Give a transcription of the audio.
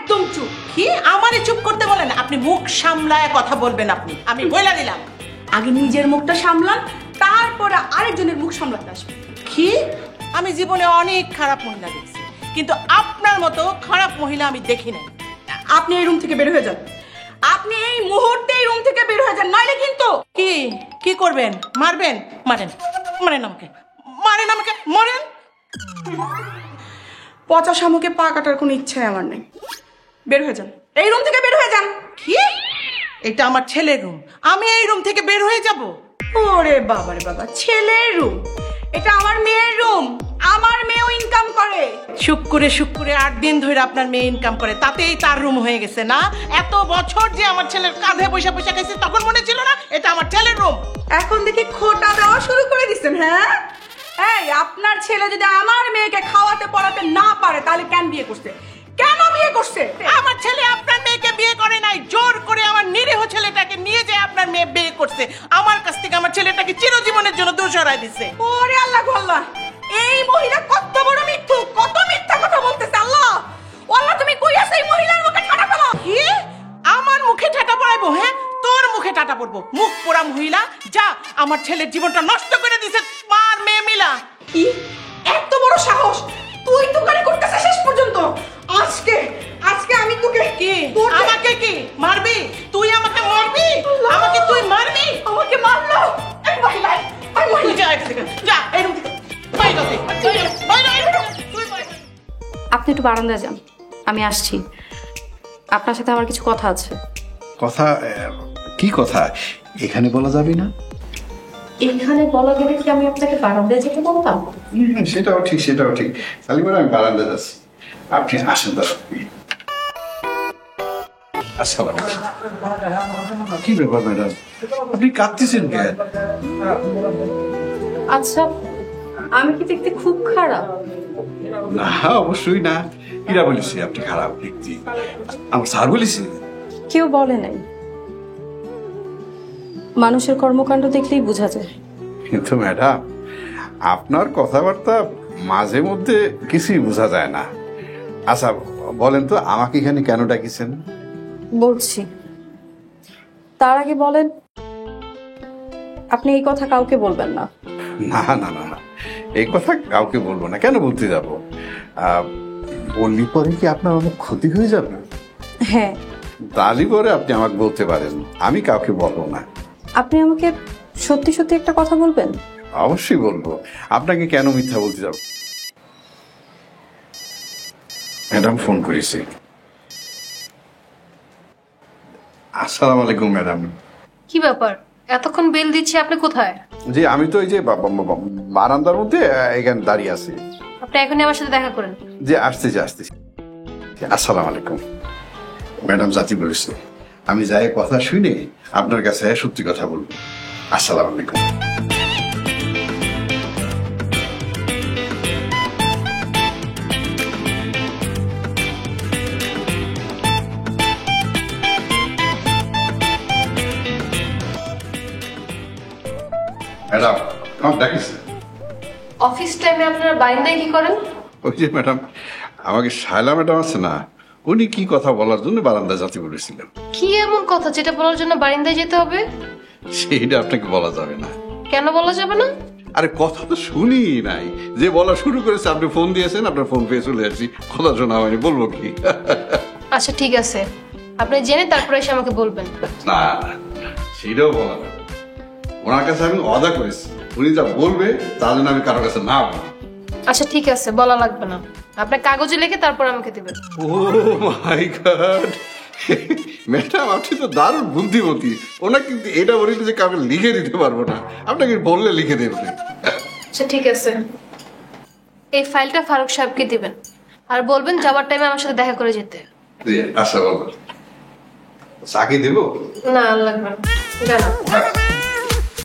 একদম চুপ। কি আমারে চুপ করতে বলেন? আপনি মুখ সামলায় কথা বলবেন। আমি বইলা দিলাম, আগে নিজের মুখটা সামলান, তারপরে আরেকজনের মুখ সামলাতে আসবে। কি আমি জীবনে অনেক খারাপ মহিলা দেখছি, কিন্তু আপনার মতো খারাপ মহিলা আমি দেখি নাই। আপনি এই রুম থেকে বের হয়ে যান, আপনি এই মুহূর্তে এই রুম থেকে বের হয়ে যান, নইলে কিন্তু। কি কি করবেন? মারবেন? মারেন, মারেন আমাকে, মারেন আমাকে, মরেন। পচা শামুকে পা কাটার কোনো ইচ্ছাই আমার নেই। বের হয়ে যান, এই রুম থেকে বের হয়ে যান। কি? এটা আমার ছেলের রুম, আমি এই রুম থেকে বের হয়ে যাব? ওরে বাবা রে বাবা, ছেলের রুম? এটা আমার মেয়ের রুম, আমার মেয়েও ইনকাম করে। শুক্রে 8 দিন ধরে আপনার মেয়ে ইনকাম করে, তাতেই তার রুম হয়ে গেছে না? এত বছর যে আমার ছেলের কাঁধে পয়সা খাইছে, তখন মনে ছিল না এটা আমার ছেলের রুম? এখন দেখি খোটা দেওয়া শুরু করে দিচ্ছেন। হ্যাঁ, এই আপনার ছেলে যদি আমার মেয়েকে খাওয়াতে পড়াতে না পারে, তাহলে কেন বিয়ে করছে? কেন বিয়ে করছে? আমার ছেলে আপনার মেয়েকে বিয়ে করে নাই, জোর করে আমার নিরীহ ছেলেটাকে নিয়ে যায় আপনার মেয়ে বিয়ে করছে। আমার কাছ থেকে আমার ছেলেটাকে চিরজীবনের জন্য দূর সরায় দিছে। ওরে আল্লাহ গো আল্লাহ, এই মহিলা কত বড় মিথ্যু, কত মিথ্যা কথা বলতেছে। আল্লাহ আল্লাহ, তুমি কই আছো? এই মহিলার মুখে ঠাটা ফেলো। কি আমার মুখে ঠাটা পড়াইবো? হ্যাঁ, তোর মুখে ঠাটা পড়বো? মুখ পোড়া মহিলা, যা আমার ছেলের জীবনটা নষ্ট করে দিছে মার মেয়ে মিলা। কি এত বড় সাহস? তুই তুকারি করতেছিস শেষ পর্যন্ত। আজকে আজকে আমি তোকে কি আমাকে কি মারবি? তুই আমাকে মারবি? আমাকে তুই মারবি? আমাকে মারলো এই মহিলা, এই তুই মহিলা। যা এখান থেকে, যা এই রুম থেকে বাইরে দে, বাইরে তুই বাইরে। আপনি একটু বারান্দায় যান, আমি আসছি। আপনার সাথে আমার কিছু কথা আছে। কথা? কি কথা? এখানে বলা যাবে না? এখানে বলা গেলে কি আমি আপনাকে বারান্দায় যেতে বলতাম? সেটাও ঠিক, সেটাও ঠিক। তাহলে বলে আমি বারান্দা যাচ্ছি, আপনি আসেন। দাঁড়ান। আসসালামু আলাইকুম। কি ব্যাপার ম্যাডাম, আপনি কাঁদতেছেন কেন? আচ্ছা, আমি কি দেখতে খুব খারাপ? না, অবশ্যই না। কিরা বলেছি আপনি খারাপ দেখতে? আমার স্যার বলেছে? কেউ বলে নাই, মানুষের কর্মকাণ্ড দেখলেই বোঝা যায়। কিন্তু ম্যাডাম, আপনার কথাবার্তা মাঝে মধ্যে কিছুই বোঝা যায় না। আচ্ছা বলেন তো, আমাকে এখানে কেন ডাকিছেন? বলছি, তার আগে বলেন, আপনি এই কথা কাউকে বলবেন না? না না না না, এই কথা কাউকে বলবো না। কেন বলতে যাব? বললি পরে কি আপনার অনেক ক্ষতি হয়ে যাবে? হ্যাঁ। তাহলে পরে আপনি আমাকে বলতে পারেন, আমি কাউকে বলবো না। আপনি আমাকে সত্যি সত্যি একটা কথা বলবেন? অবশ্যই বলবো। আপনাকে কেন মিথ্যা বলতে যাব? ম্যাডাম ফোন করেছে। আসসালামু আলাইকুম ম্যাডাম। কি ব্যাপার, এতক্ষণ বেল দিচ্ছি, আপনি কোথায়? জি আমি তো এই যে বারান্দার মধ্যে এখানে দাঁড়িয়ে আছি। আপনি এখনই আমার সাথে দেখা করেন। যে আসতেছি আসতেছি। আসসালামু আলাইকুম। ম্যাডাম জাতি বলেছে আমি যাই কথা শুনে আপনার কাছে সত্যি কথা বলবো। আসসালামু আলাইকুম। ম্যাডাম আমার ডাকিছে। অফিস টাইমে আপনারা বারান্দায় কি করেন? ওই যে ম্যাডাম, আমাকে শায়লা ম্যাডাম আছে না, উনি কি কথা বলার জন্য বারান্দা জাতি বলেছিলেন। কি এমন কথা যেটা বলার জন্য বারান্দায় যেতে হবে? সেইটা আপনাকে বলা যাবে না। কেন বলা যাবে না? আরে কথা তো শুনি নাই, যে বলা শুরু করেছে আপনি ফোন দিয়েছেন, আপনার ফোন পেয়ে চলে আসছি, কথা শোনা হয়নি, বলবো কি? আচ্ছা ঠিক আছে, আপনি জেনে তারপরে এসে আমাকে বলবেন। না সেইটাও বলা যাবে। ওনার কাছে আমি ওয়াদা করেছি, উনি যা বলবে তার জন্য আমি কারোর কাছে না বলবো। আচ্ছা ঠিক আছে, বলা লাগবে না, আপনি কাগজে লিখে তারপর আমাকে দিবেন। ও মাই গড, ম্যাডাম আপনি তো দারুণ বুদ্ধিমতী। ওনা কিন্তু এটা বলি যে কাউকে লিখে দিতে পারবো না, আপনাকে বললে লিখে দেবেন। আচ্ছা ঠিক আছে, এই ফাইলটা ফারুক সাহেবকে দিবেন আর বলবেন যাওয়ার টাইমে আমার সাথে দেখা করে যেতে। আচ্ছা বলো, চাকরি দেবো? না লাগবে না, জানা।